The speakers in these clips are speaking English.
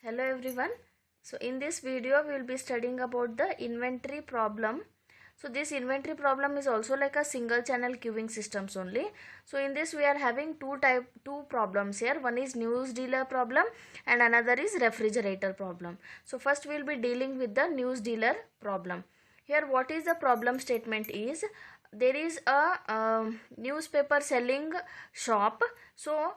Hello everyone. So in this video we will be studying about the inventory problem. So this inventory problem is also like a single channel queuing systems only. So in this we are having two problems here. One is news dealer problem and another is refrigerator problem. So first we will be dealing with the news dealer problem. Here what is the problem statement is, there is a newspaper selling shop. So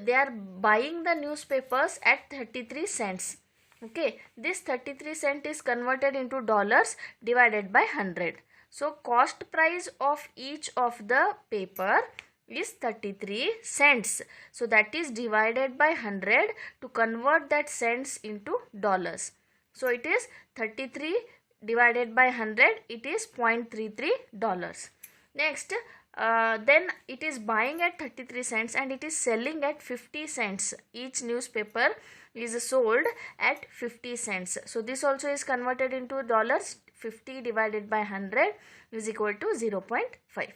they are buying the newspapers at 33 cents. Okay, this 33 cent is converted into dollars divided by 100. So cost price of each of the paper is 33 cents. So that is divided by 100 to convert that cents into dollars. So it is 33 divided by 100, it is $0.33. Next, then it is buying at 33 cents and it is selling at 50 cents. Each newspaper is sold at 50 cents. So this also is converted into dollars. 50 divided by 100 is equal to 0.5.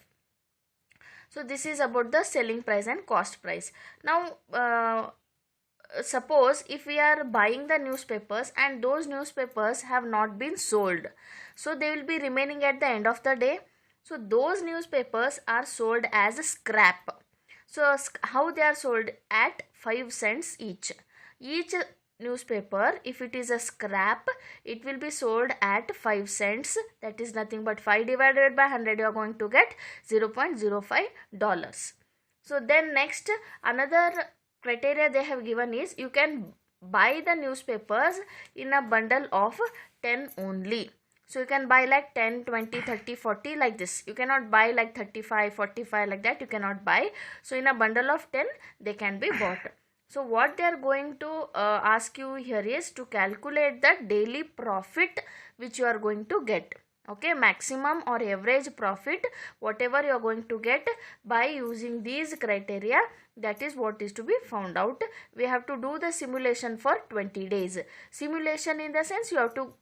So this is about the selling price and cost price. Now suppose if we are buying the newspapers and those newspapers have not been sold, so they will be remaining at the end of the day. So those newspapers are sold as scrap. So how they are sold? At 5 cents each. Each newspaper, if it is a scrap, it will be sold at 5 cents. That is nothing but 5 divided by 100. You are going to get $0.05. So then next, another criteria they have given is, you can buy the newspapers in a bundle of 10 only. So you can buy like 10, 20, 30, 40 like this. You cannot buy like 35, 45 like that. You cannot buy. So in a bundle of 10, they can be bought. So what they are going to ask you here is to calculate the daily profit which you are going to get. Okay, maximum or average profit, whatever you are going to get by using these criteria, that is what is to be found out. We have to do the simulation for 20 days. Simulation in the sense you have to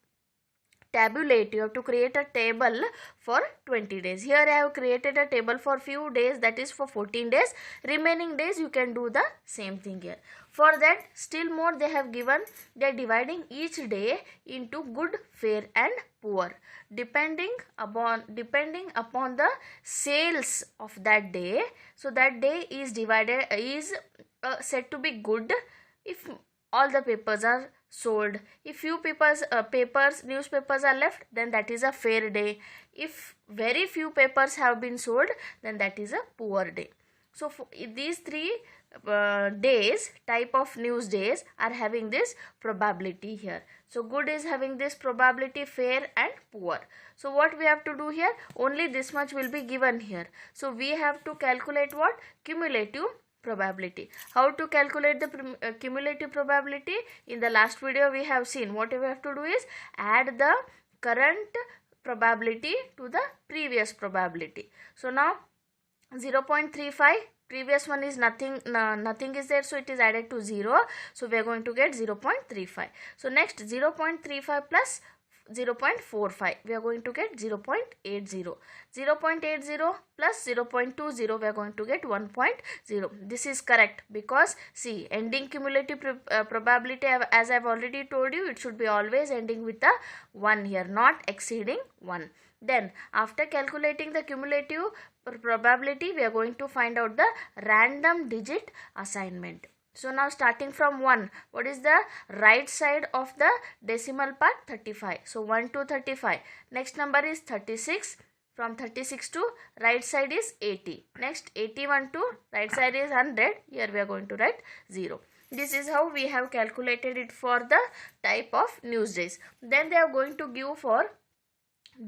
tabulate, you have to create a table for 20 days. Here I have created a table for few days, that is for 14 days. Remaining days you can do the same thing here. For that, still more they have given, they are dividing each day into good, fair and poor. Depending upon the sales of that day. So that day is said to be good if all the papers are sold. If few newspapers are left, then that is a fair day. If very few papers have been sold, then that is a poor day. So for these three days, type of news days, are having this probability here. So good is having this probability, fair and poor. So what we have to do here, only this much will be given here. So we have to calculate what? Cumulative probability. How to calculate the cumulative probability? In the last video we have seen. What we have to do is add the current probability to the previous probability. So now 0.35, previous one is nothing is there, so it is added to 0. So we are going to get 0.35. So next 0.35 plus 0.45, we are going to get 0.80. 0.80 plus 0.20, we are going to get 1.0. This is correct because see, ending cumulative probability, as I have already told you, it should be always ending with a 1 here, not exceeding 1. Then after calculating the cumulative probability, we are going to find out the random digit assignment. So now starting from 1, what is the right side of the decimal part? 35. So 1 to 35. Next number is 36. From 36 to right side is 80. Next 81 to right side is 100. Here we are going to write 0. This is how we have calculated it for the type of news days. Then they are going to give for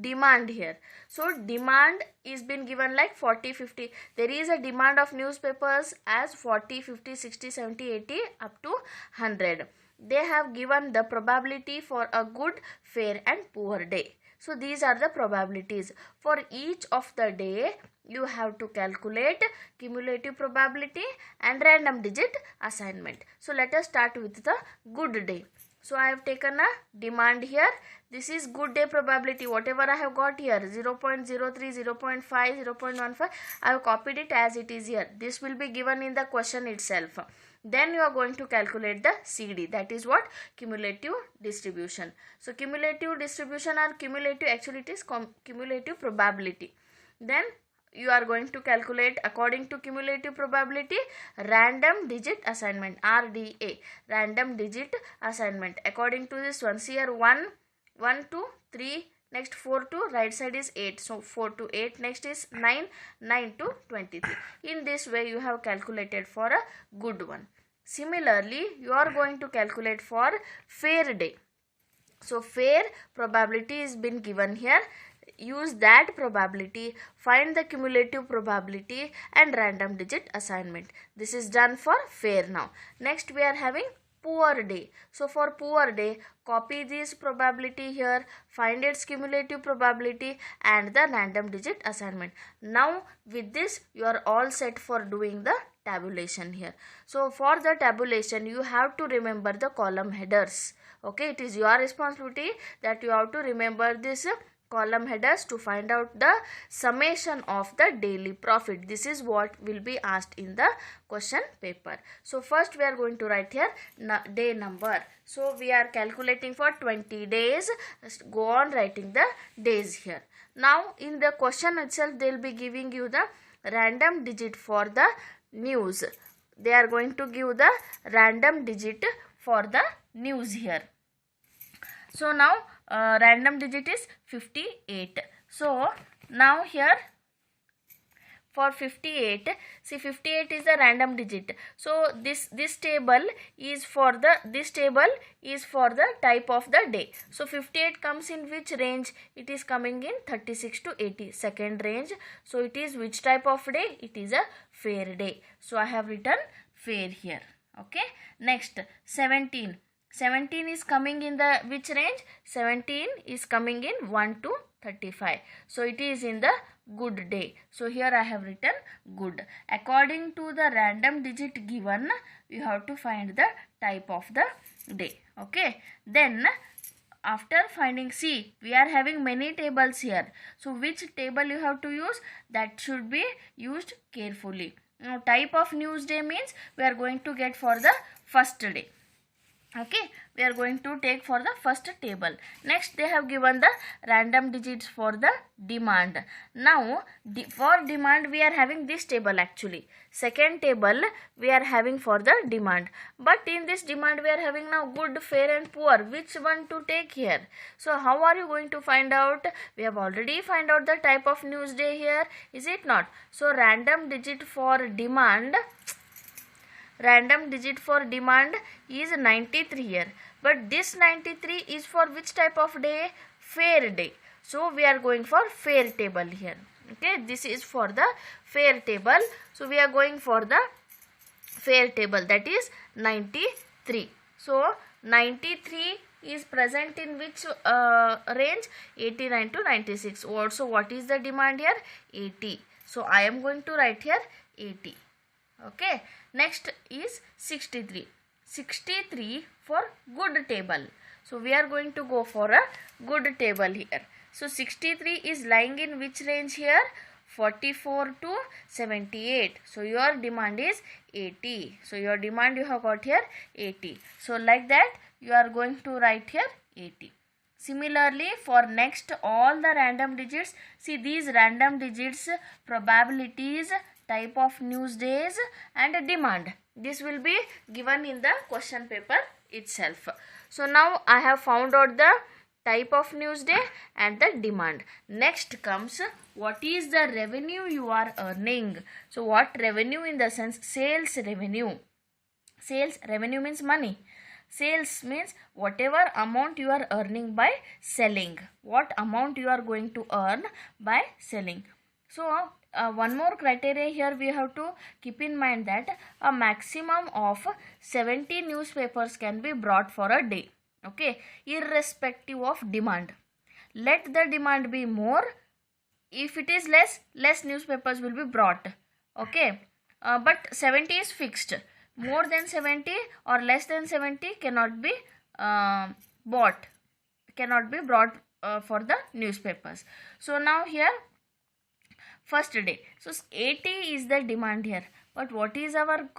demand here. So demand is been given like 40, 50. There is a demand of newspapers as 40, 50, 60, 70, 80 up to 100. They have given the probability for a good, fair and poor day. So these are the probabilities. For each of the day, you have to calculate cumulative probability and random digit assignment. So let us start with the good day. So I have taken a demand here. This is good day probability. Whatever I have got here, 0.03, 0.5, 0.15, I have copied it as it is here. This will be given in the question itself. Then you are going to calculate the CD, that is what? Cumulative distribution. So cumulative distribution or cumulative, actually it is cumulative probability. Then you are going to calculate according to cumulative probability random digit assignment, RDA, random digit assignment. According to this one, here 1, 2, 3, next 4 to right side is 8. So 4 to 8, next is 9, 9 to 23. In this way you have calculated for a good one. Similarly, you are going to calculate for fair day. So fair probability is been given here. Use that probability, find the cumulative probability and random digit assignment. This is done for fair now. Next we are having poor day. So for poor day, copy this probability here, find its cumulative probability and the random digit assignment. Now with this you are all set for doing the tabulation here. So for the tabulation you have to remember the column headers. Okay, it is your responsibility that you have to remember this column headers to find out the summation of the daily profit. This is what will be asked in the question paper. So first we are going to write here day number. So we are calculating for 20 days. Just go on writing the days here. Now in the question itself they will be giving you the random digit for the news. They are going to give the random digit for the news here. So now random digit is 58. So now here for 58, see 58 is the random digit. So this table is for the type of the day. So 58 comes in which range? It is coming in 36 to 80, second range. So it is which type of day? It is a fair day. So I have written fair here. Okay. Next 17. 17 is coming in the which range? 17 is coming in 1 to 35. So it is in the good day. So here I have written good. According to the random digit given, you have to find the type of the day. Okay. Then after finding, see we are having many tables here. So which table you have to use? That should be used carefully. Now type of news day means we are going to get for the first day. Okay, we are going to take for the first table. Next they have given the random digits for the demand. Now for demand we are having this table actually. Second table we are having for the demand. But in this demand we are having now good, fair and poor. Which one to take here? So how are you going to find out? We have already find out the type of news day here. Is it not? So random digit for demand. Random digit for demand is 93 here. But this 93 is for which type of day? Fair day. So we are going for fair table here. Okay, this is for the fair table. So we are going for the fair table, that is 93. So 93 is present in which range? 89 to 96. Also what is the demand here? 80. So I am going to write here 80. Okay. Next is 63. 63 for good table. So we are going to go for a good table here. So 63 is lying in which range here? 44 to 78. So your demand is 80. So your demand you have got here 80. So like that you are going to write here 80. Similarly for next all the random digits, see these random digits, probabilities, type of news days and demand. This will be given in the question paper itself. So now I have found out the type of news day and the demand. Next comes what is the revenue you are earning. So what revenue in the sense? Sales revenue. Sales revenue means money. Sales means whatever amount you are earning by selling. What amount you are going to earn by selling. So one more criteria here we have to keep in mind that a maximum of 70 newspapers can be brought for a day. Okay, irrespective of demand. Let the demand be more. If it is less newspapers will be brought. Okay, but 70 is fixed. More than 70 or less than 70 cannot be bought. Cannot be brought for the newspapers. So now here first day. So 80 is the demand here. But what is our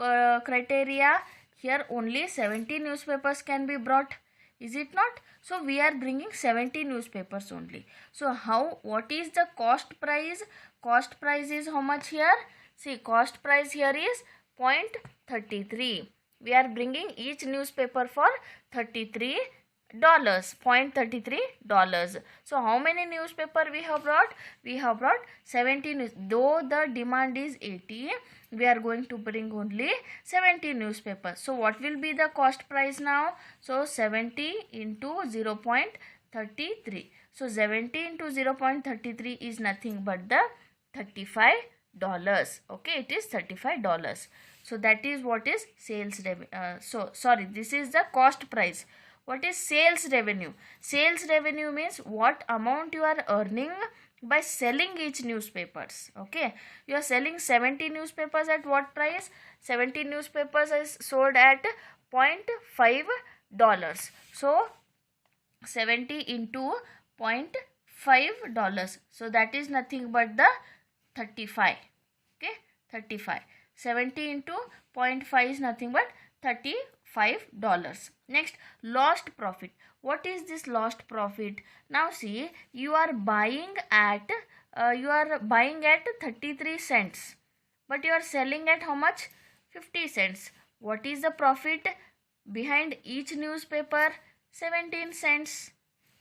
criteria? Here only 70 newspapers can be brought. Is it not? So we are bringing 70 newspapers only. So what is the cost price? Cost price is how much here? See, cost price here is 0.33. We are bringing each newspaper for $33. $0.33. So how many newspaper we have brought? We have brought 70. Though the demand is 80, we are going to bring only 70 newspapers. So what will be the cost price now? So 70 into 0.33. So 70 into 0.33 is nothing but the $35. Okay, it is $35. So that is what is sales revenue. This is the cost price. What is sales revenue? Sales revenue means what amount you are earning by selling each newspapers. Okay, you are selling 70 newspapers at what price? 70 newspapers is sold at $0.5. So 70 into $0.5. So that is nothing but the 35. Okay, 35. 70 into 0.5 is nothing but $35. Next, lost profit. What is this lost profit? Now see, you are buying at 33 cents, but you are selling at how much? 50 cents. What is the profit behind each newspaper? 17 cents.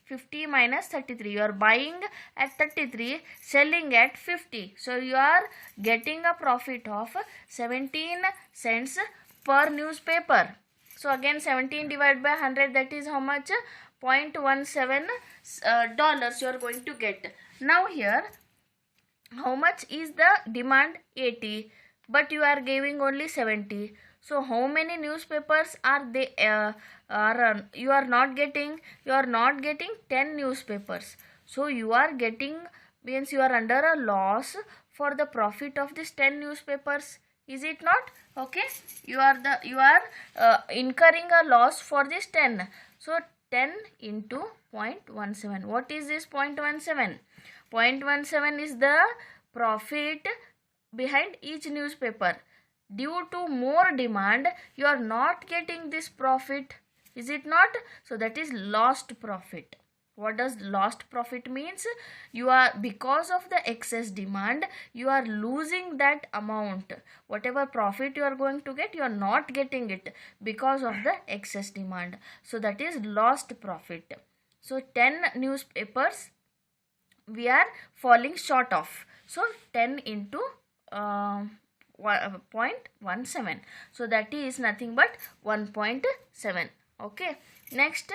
50 minus 33. You are buying at 33, selling at 50. So you are getting a profit of 17 cents per newspaper. So again 17 divided by 100, that is how much? $0.17 you are going to get. Now here, how much is the demand? 80, but you are giving only 70. So how many newspapers are they? You are not getting 10 newspapers. So you are getting, means you are under a loss for the profit of this 10 newspapers. Is it not? Okay, you are incurring a loss for this 10. So 10 into 0.17. What is this 0.17? 0.17 is the profit behind each newspaper. Due to more demand, you are not getting this profit. Is it not? So that is lost profit. What does lost profit means? You are, because of the excess demand, you are losing that amount. Whatever profit you are going to get, you are not getting it because of the excess demand. So that is lost profit. So 10 newspapers we are falling short of. So 10 into 0.17. So that is nothing but 1.7. Okay. Next,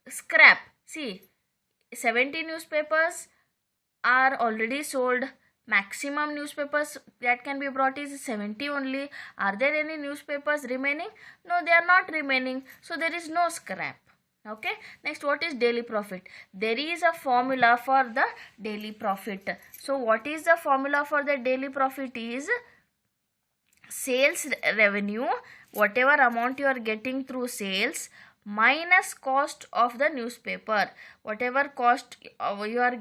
scrap. See, 70 newspapers are already sold. Maximum newspapers that can be brought is 70 only. Are there any newspapers remaining? No, they are not remaining. So there is no scrap. Okay. Next, what is daily profit? There is a formula for the daily profit. So what is the formula for the daily profit? Is sales revenue, whatever amount you are getting through sales, minus cost of the newspaper. Whatever cost you are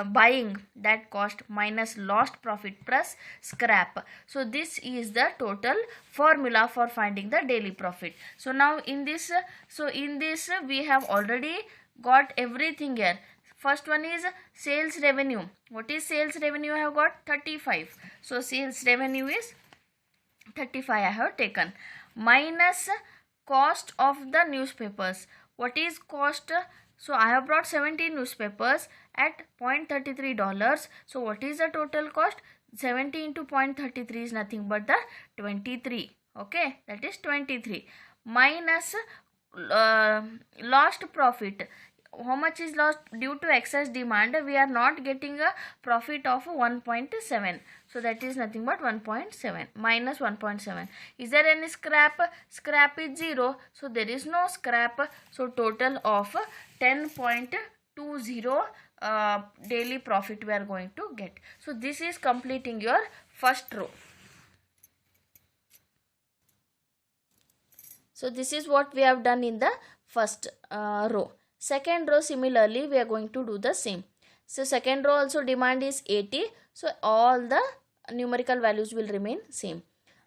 buying, that cost minus lost profit plus scrap. So this is the total formula for finding the daily profit. So now in this we have already got everything here. First one is sales revenue. What is sales revenue? I have got 35. So sales revenue is 35 I have taken, minus cost of the newspapers. What is cost? So I have brought 70 newspapers at $0.33. So what is the total cost? 70 into 0.33 is nothing but the 23. Okay, that is 23. Minus lost profit. How much is lost? Due to excess demand, we are not getting a profit of 1.7. So that is nothing but 1.7 minus 1.7. Is there any scrap? Scrap is 0. So there is no scrap. So total of 10.20 daily profit we are going to get. So this is completing your first row. So this is what we have done in the first row. Second row, similarly we are going to do the same. So second row also demand is 80. So all the numerical values will remain same.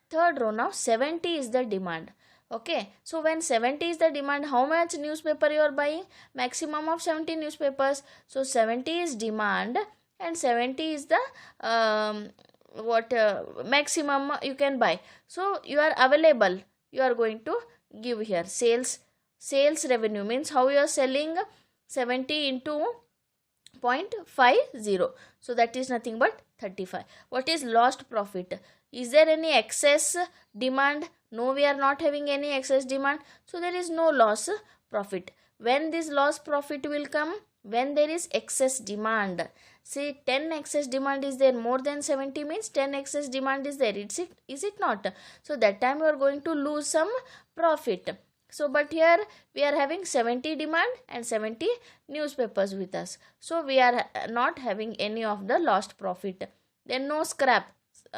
Third row, now 70 is the demand. Okay, so when 70 is the demand, how much newspaper you are buying? Maximum of 70 newspapers. So 70 is demand and 70 is the maximum you can buy. So you are available, you are going to give here sales revenue means how you are selling 70 into 0.50, so that is nothing but 35. What is lost profit? Is there any excess demand? No, we are not having any excess demand, so there is no loss profit. When this loss profit will come? When there is excess demand. See, 10 excess demand is there, more than 70 means 10 excess demand is there, is it not? So that time you are going to lose some profit. So but here we are having 70 demand and 70 newspapers with us, so we are not having any of the lost profit. Then no scrap,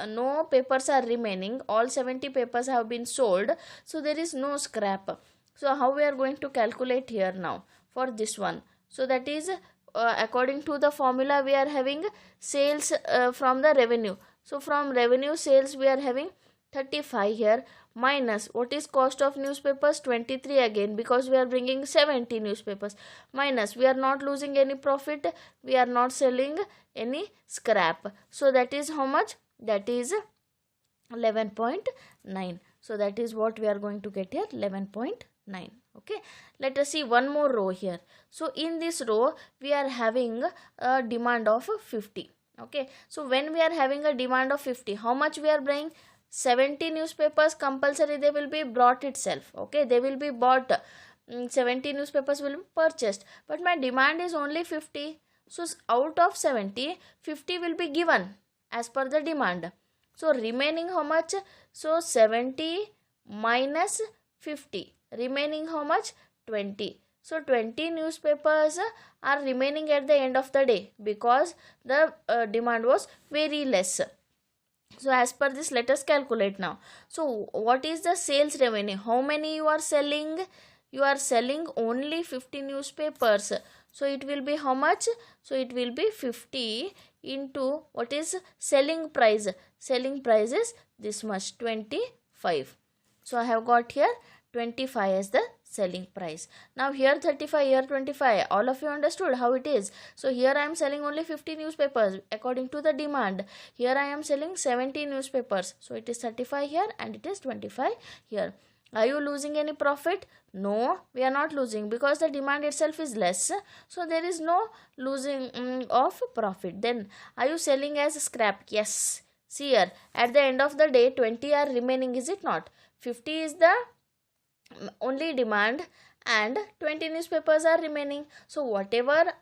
no papers are remaining, all 70 papers have been sold, so there is no scrap. So how we are going to calculate here now for this one? So that is according to the formula, we are having sales from the revenue. So from revenue sales we are having 35 here, minus what is cost of newspapers? 23 again, because we are bringing 70 newspapers, minus we are not losing any profit, we are not selling any scrap, so that is how much? That is 11.9. so that is what we are going to get here, 11.9. okay, let us see one more row here. So in this row we are having a demand of 50. okay, so when we are having a demand of 50, how much we are buying? 70 newspapers compulsory, they will be brought itself. okay, they will be bought, 70 newspapers will be purchased, but my demand is only 50. So out of 70, 50 will be given as per the demand. So remaining how much? So 70 minus 50, remaining how much? 20. So 20 newspapers are remaining at the end of the day, because the demand was very less. So as per this, let us calculate now. So what is the sales revenue? How many you are selling? You are selling only 50 newspapers. So it will be how much? So it will be 50 into what is selling price? Selling price is this much, 25. So I have got here 25 as the selling price. Now here 35, here 25. All of you understood how it is. So here I am selling only 50 newspapers according to the demand. Here I am selling 70 newspapers. So it is 35 here and it is 25 here. Are you losing any profit? No, we are not losing, because the demand itself is less. So there is no losing of profit. Then are you selling as scrap? Yes. See here, at the end of the day 20 are remaining, is it not? 50 is the only demand and 20 newspapers are remaining. So whatever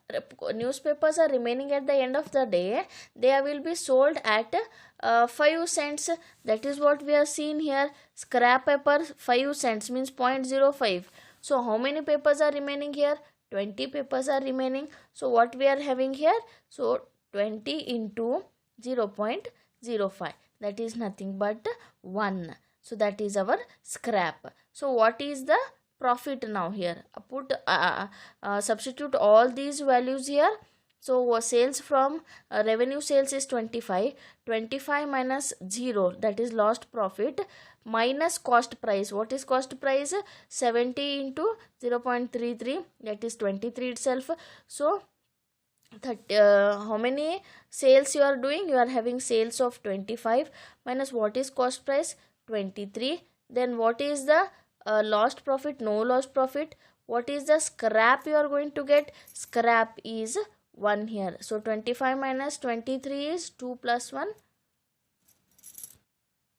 newspapers are remaining at the end of the day, they will be sold at 5 cents. That is what we have seen here. Scrap paper 5 cents means 0.05. So how many papers are remaining here? 20 papers are remaining. So what we are having here? So 20 into 0.05, that is nothing but 1. So that is our scrap. So what is the profit now here? Substitute all these values here. So sales from revenue sales is 25. 25 minus 0, that is lost profit, minus cost price. What is cost price? 70 into 0.33, that is 23 itself. So how many sales you are doing? You are having sales of 25 minus what is cost price? 23. Then what is the lost profit? No lost profit. What is the scrap you are going to get? Scrap is 1 here. So 25 minus 23 is 2 plus 1.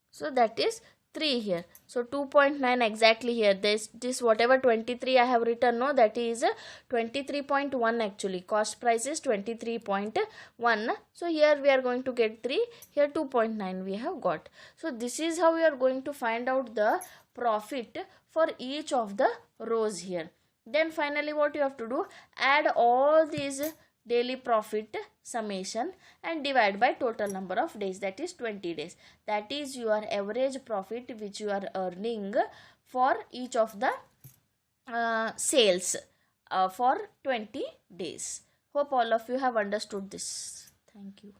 So that is 3 here. So 2.9 exactly here. This whatever 23 I have written, no, that is 23.1 actually. Cost price is 23.1. So here we are going to get 3. Here 2.9 we have got. So this is how we are going to find out the profit for each of the rows here. Then finally what you have to do? Add all these daily profit summation and divide by total number of days, that is 20 days. That is your average profit which you are earning for each of the sales for 20 days. Hope all of you have understood this. Thank you.